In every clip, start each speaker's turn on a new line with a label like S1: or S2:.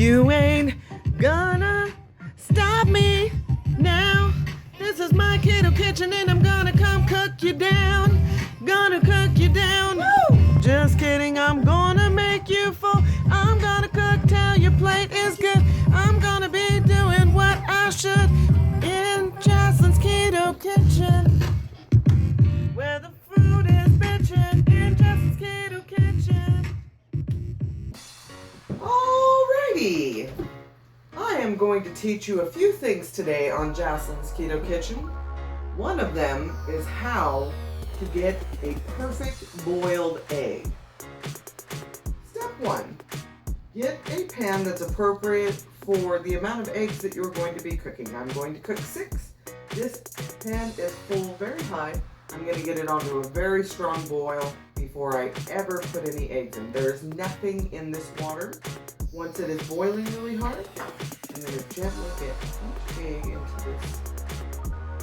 S1: You ain't gonna stop me now. This is my Keto kitchen and I'm gonna come cook you down. Gonna cook you down. Woo! Just kidding, I'm gonna make you full. I'm gonna cook till your plate is good. I'm gonna be doing what I should in Jaslyn's Keto Kitchen, where the food is bitchin'. In Jaslyn's Keto Kitchen. Alrighty, I am going to teach you a few things today on Jaslyn's Keto Kitchen. One of them is how to get a perfect boiled egg. Step one, get a pan that's appropriate for the amount of eggs that you're going to be cooking. I'm going to cook 6. This pan is full very high. I'm going to get it onto a very strong boil before I ever put any eggs in. There's nothing in this water. Once it is boiling really hard, I'm going to gently get each egg into this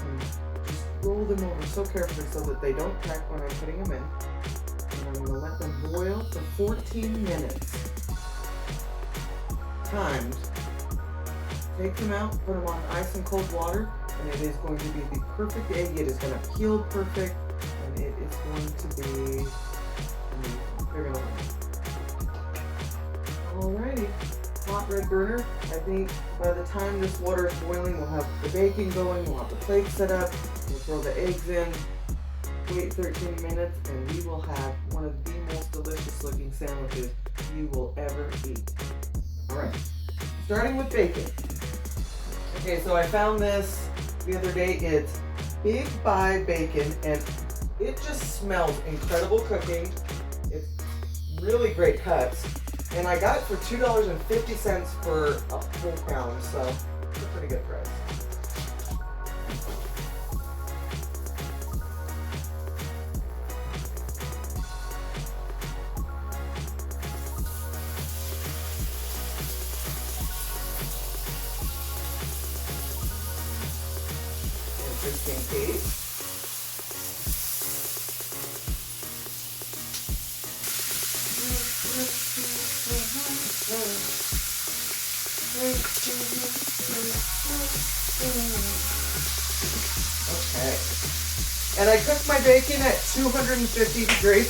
S1: and just roll them over so carefully so that they don't crack when I'm putting them in. And I'm going to let them boil for 14 minutes. Timed. Take them out, put them on ice and cold water, and it is going to be the perfect egg. It is going to peel perfect, and it is going to be amazing. You're going to love it. Alrighty, hot red burner. I think by the time this water is boiling, we'll have the bacon going, we'll have the plate set up, we'll throw the eggs in, wait 13 minutes, and we will have one of the most delicious looking sandwiches you will ever eat. Alright, starting with bacon. Okay, so I found this the other day. It's Big Buy Bacon, and it just smells incredible cooking. It's really great cuts. And I got it for $2.50 for a whole pound, so it's a pretty good price. Interesting case. Okay. And I cook my bacon at 250 degrees.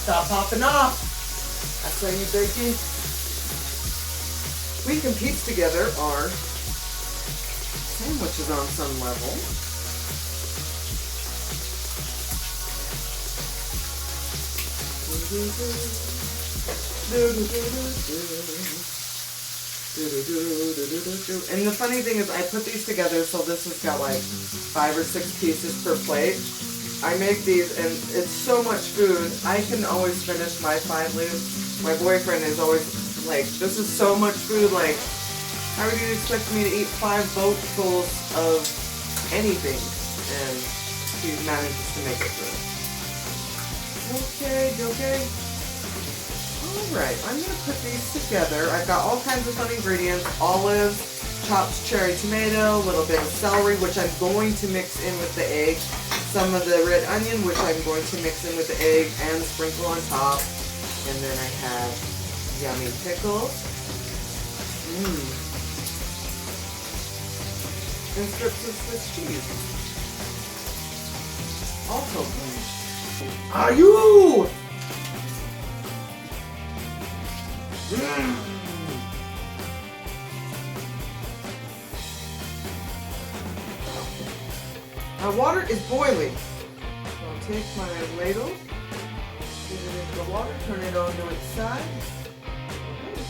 S1: Stop popping off. That's how you bacon. We can piece together our sandwiches on some level. And the funny thing is I put these together so this has got like 5 or 6 pieces per plate. I make these and it's so much food. I can always finish my 5 leaves. My boyfriend is always like, this is so much food, like how would you expect me to eat 5 boatfuls of anything? And he manages to make it through. Okay. Alright, I'm going to put these together. I've got all kinds of fun ingredients. Olives, chopped cherry tomato, a little bit of celery, which I'm going to mix in with the egg. Some of the red onion, which I'm going to mix in with the egg and sprinkle on top. And then I have yummy pickles. And strips of Swiss cheese. Also, Ayoo! My water is boiling. So I'll take my ladle, get it into the water, turn it onto its side.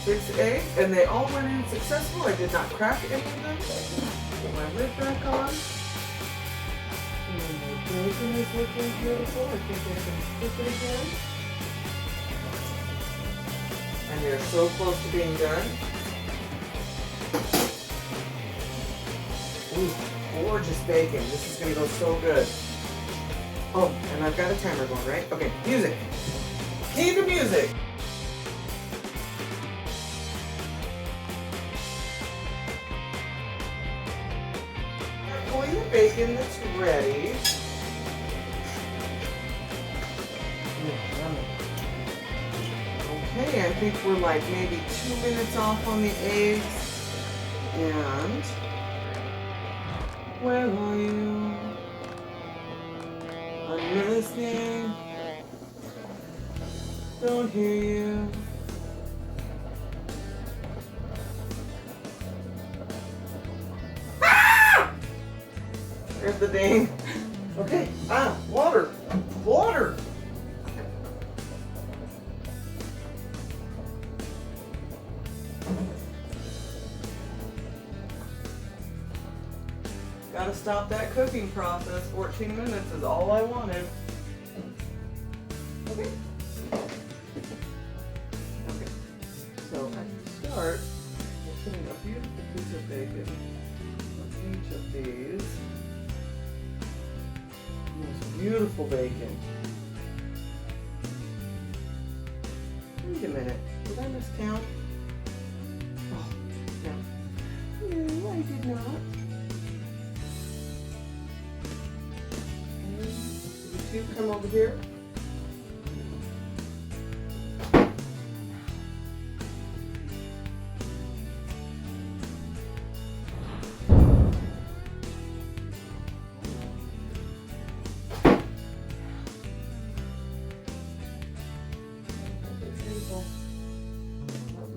S1: 6 eggs, and they all went in successful. I did not crack any of them. Put my lid back on. And the bacon is looking beautiful. I think I can flip it again. And they're so close to being done. Ooh, gorgeous bacon. This is going to go so good. Oh, and I've got a timer going, right? Okay, music. Key to music. Pull your bacon that's ready. think we're like maybe 2 minutes off on the eggs. And where are you? I'm listening. Don't hear you. Ah! There's the ding. Okay. Water. Water. Gotta stop that cooking process. 14 minutes is all I wanted. Okay. Okay. So I can start with putting a beautiful piece of bacon on each of these. Most beautiful bacon. Wait a minute. Did I miscount? Oh, no. No, I did not. You come over here.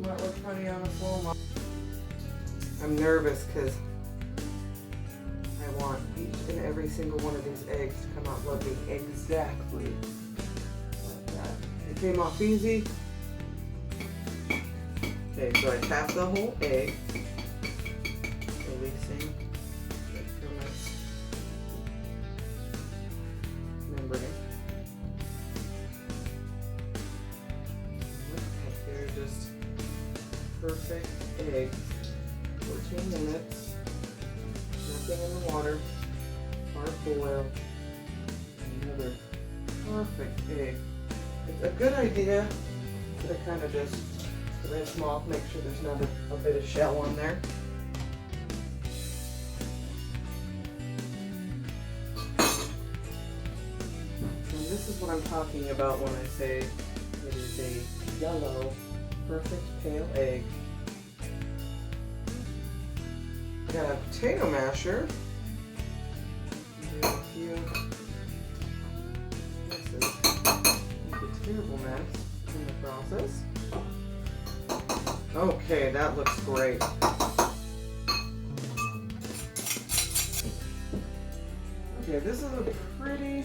S1: Might look funny on a slow-mo. I'm nervous because I want each and every single one of these eggs to come out looking exactly like that. It came off easy. Okay, so I tap the whole egg, releasing the filaments membrane. They're just perfect eggs. 14 minutes. Nothing in the water. Hard boil. Another perfect egg. It's a good idea to kind of just rinse them off, make sure there's not a bit of shell on there. And this is what I'm talking about when I say it is a yellow, perfect pale egg. I got a potato masher. Do a few messes. Make a terrible mess in the process. Okay, that looks great. Okay, this is a pretty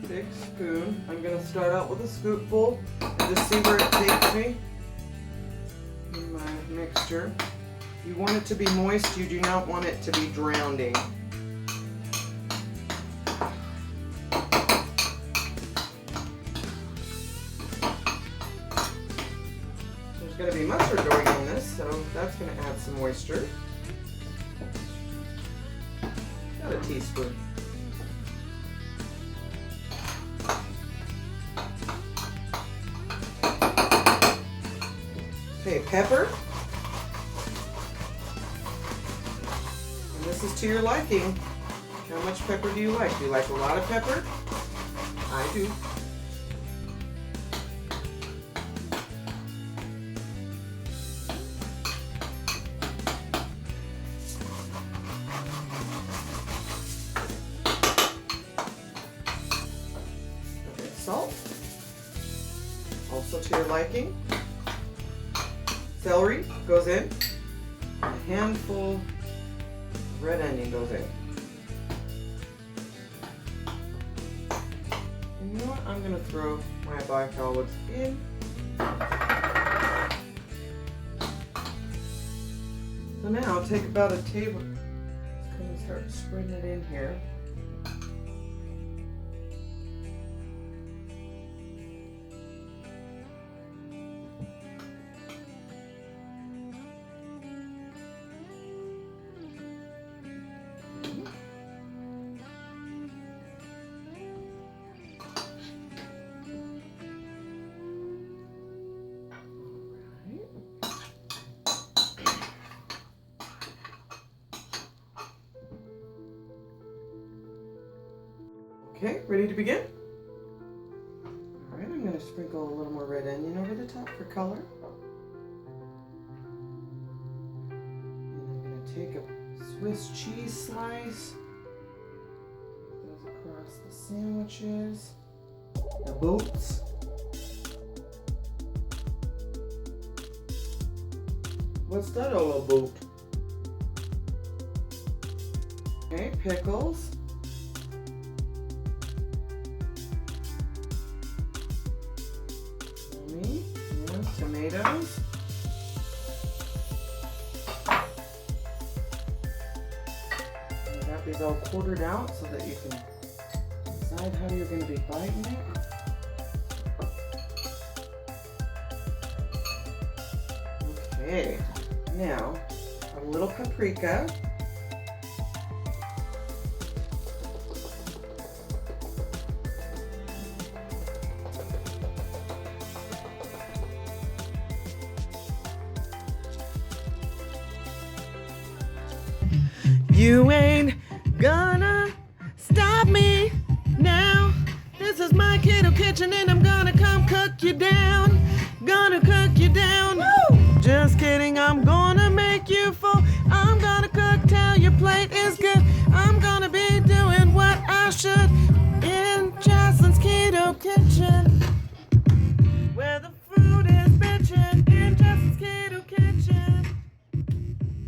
S1: big spoon. I'm going to start out with a scoopful and just see where it takes me in my mixture. You want it to be moist, you do not want it to be drowning. There's going to be mustard going in this, so that's going to add some moisture. About a teaspoon. Okay, pepper. This is to your liking. How much pepper do you like? Do you like a lot of pepper? I do. Okay, salt. Also to your liking. Celery goes in. A handful. Red onion goes in. And you know what? I'm going to throw my black olives in. So now take about a table. Just going to start spreading it in here. Okay, ready to begin? All right, I'm going going to sprinkle a little more red onion over the top for color. And I'm going to take a Swiss cheese slice, put those across the sandwiches, the boats. What's that all about? Okay, pickles. And tomatoes. And I got these all quartered out so that you can decide how you're going to be biting it. Okay, now a little paprika. You ain't gonna stop me now. This is my keto kitchen and I'm gonna come